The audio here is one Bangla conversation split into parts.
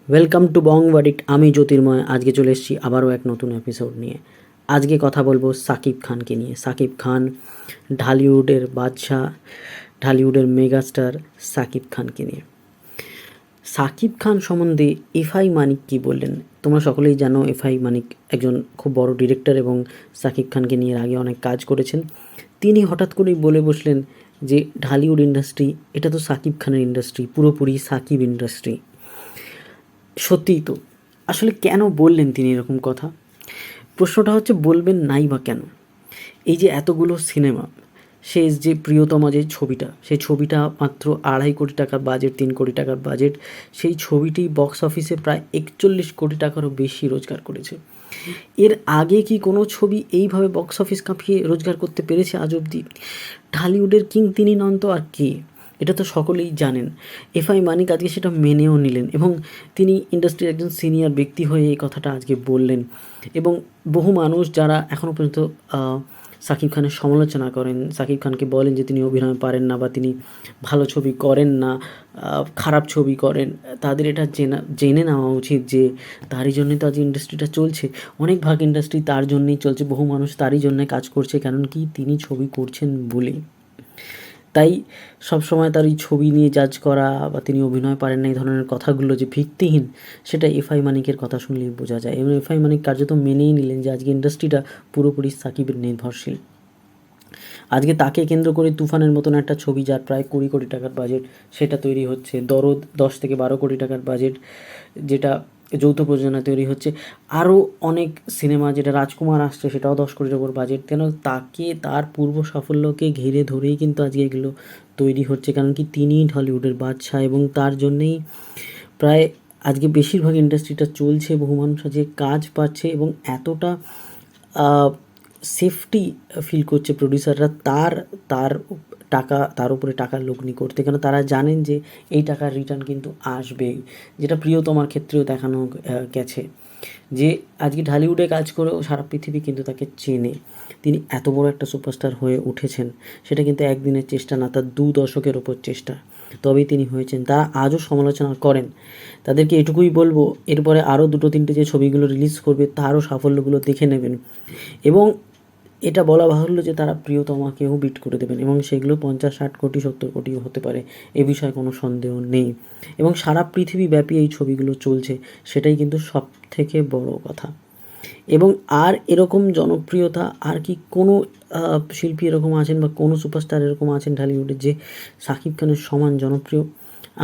Welcome to Bong verdict. আমি জ্যোতির্ময়। আজকে চলে এসেছি আবারও এক নতুন এপিসোড নিয়ে। আজকে কথা বলবো সাকিব খানকে নিয়ে। সাকিব খান, ঢালিউডের বাদশাহ, ঢালিউডের মেগাস্টার সাকিব খানকে নিয়ে। সাকিব খান সম্বন্ধে এফআই মানিক কী বললেন? তোমরা সকলেই জানো এফআই মানিক একজন খুব বড় ডিরেক্টর এবং সাকিব খানকে নিয়ে আগে অনেক কাজ করেছেন। তিনি হঠাৎ করেই বলে বসলেন যে ঢালিউড ইন্ডাস্ট্রি এটা তো সাকিব খানের ইন্ডাস্ট্রি, পুরোপুরি সাকিব ইন্ডাস্ট্রি। সত্যিই তো। আসলে কেন বললেন তিনি এরকম কথা? প্রশ্নটা হচ্ছে বলবেন নাই বা কেন? এই যে এতগুলো সিনেমা, শেষ যে প্রিয়তমা যে ছবিটা, সেই ছবিটা মাত্র 2.5 কোটি টাকার বাজেট, 3 কোটি টাকার বাজেট, সেই ছবিটি বক্স অফিসে প্রায় 41 কোটি টাকারও বেশি রোজগার করেছে। এর আগে কি কোনো ছবি এইভাবে বক্স অফিস কাঁপিয়ে রোজগার করতে পেরেছে আজ অবধি? ঢালিউডের কিং তিনি নন তো আর কে? এটা তো সকলেই জানেন। এফআই মানিক আজকে সেটা মেনেও নিলেন এবং তিনি ইন্ডাস্ট্রির একজন সিনিয়র ব্যক্তি হয়ে এই কথাটা আজকে বললেন। এবং বহু মানুষ যারা এখনও পর্যন্ত সাকিব খানের সমালোচনা করেন, সাকিব খানকে বলেন যে তিনি অভিনয় পারেন না বা তিনি ভালো ছবি করেন না, খারাপ ছবি করেন, তাদের এটা জেনে নেওয়া উচিত যে তারই জন্যই তো আজ ইন্ডাস্ট্রিটা চলছে। অনেক ভাগ ইন্ডাস্ট্রি তার জন্যই চলছে, বহু মানুষ তারই জন্য কাজ করছে, কারণ কি তিনি ছবি করছেন বলেই। তাই সবসময় তার এই ছবি নিয়ে জাজ করা বা তিনি অভিনয় পারেন না এই ধরনের কথাগুলো যে ভিত্তিহীন, সেটা এফআই মানিকের কথা শুনলেই বোঝা যায়। এবং এফআই মানিক কার্যত মেনেই নিলেন যে আজকে ইন্ডাস্ট্রিটা পুরোপুরি সাকিবের নির্ভরশীল। আজকে তাকে কেন্দ্র করে তুফানের মতন একটা ছবি যার প্রায় 20 কোটি টাকার বাজেট, সেটা তৈরি হচ্ছে। দরদ 10 থেকে 12 কোটি টাকার বাজেট, যেটা যৌথ প্রযোজনায় তৈরি হচ্ছে। আরও অনেক সিনেমা, যেটা রাজকুমার আসছে সেটাও 10 কোটির ওপর বাজেট। কেন? তাকে, তার পূর্ব সাফল্যকে ঘিরে ধরেই কিন্তু আজকে এগুলো তৈরি হচ্ছে, কারণ কি তিনি ঢালিউডের বাদশাহ এবং তার জন্যেই প্রায় আজকে বেশিরভাগ ইন্ডাস্ট্রিটা চলছে, বহু মানুষ আজকে কাজ পাচ্ছে এবং এতটা সেফটি ফিল করছে প্রডিউসাররা তার তার টাকা, তার উপরে টাকার লগ্নি করতে, কেন তারা জানেন যে এই টাকার রিটার্ন কিন্তু আসবেই, যেটা প্রিয়তমার ক্ষেত্রেও দেখানো গেছে যে আজকে ঢালিউডে কাজ করেও সারা পৃথিবী কিন্তু তাকে চেনে। তিনি এত বড় একটা সুপারস্টার হয়ে উঠেছেন, সেটা কিন্তু একদিনের চেষ্টা না, তার 2 দশকের ওপর চেষ্টা, তবেই তিনি হয়েছেন। তারা আজও সমালোচনা করেন। তাদেরকে এটুকুই বলবো, এরপরে আরও 2-3টে যে ছবিগুলো রিলিজ করবে তারও সাফল্যগুলো দেখে নেবেন এবং এটা বলা বাহুল্য যে তারা প্রিয়তমাকেও বিট করে দেবেন এবং সেগুলো 50-60 কোটি 70 কোটিও হতে পারে, এ বিষয়ে কোনো সন্দেহ নেই। এবং সারা পৃথিবীব্যাপী এই ছবিগুলো চলছে, সেটাই কিন্তু সব থেকে বড় কথা। এবং আর এরকম জনপ্রিয়তা আর কি কোনো শিল্পী এরকম আছেন বা কোনো সুপারস্টার এরকম আছেন ঢালিউডে যে সাকিব খানের সমান জনপ্রিয়?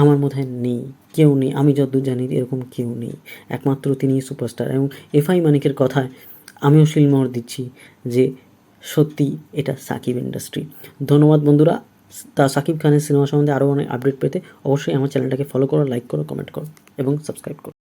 আমার মনে হয় নেই, কেউ নেই। আমি যতদূর জানি এরকম কেউ নেই, একমাত্র তিনিই সুপারস্টার। এবং এফআই মানিকের কথায় আমিও শিলমোহর দিচ্ছি যে সত্যি এটা সাকিব ইন্ডাস্ট্রি। ধন্যবাদ বন্ধুরা। তা সাকিব খানের সিনেমা সম্বন্ধে আরও অনেক আপডেট পেতে অবশ্যই আমার চ্যানেলটাকে ফলো করো, লাইক করো, কমেন্ট করো এবং সাবস্ক্রাইব করো।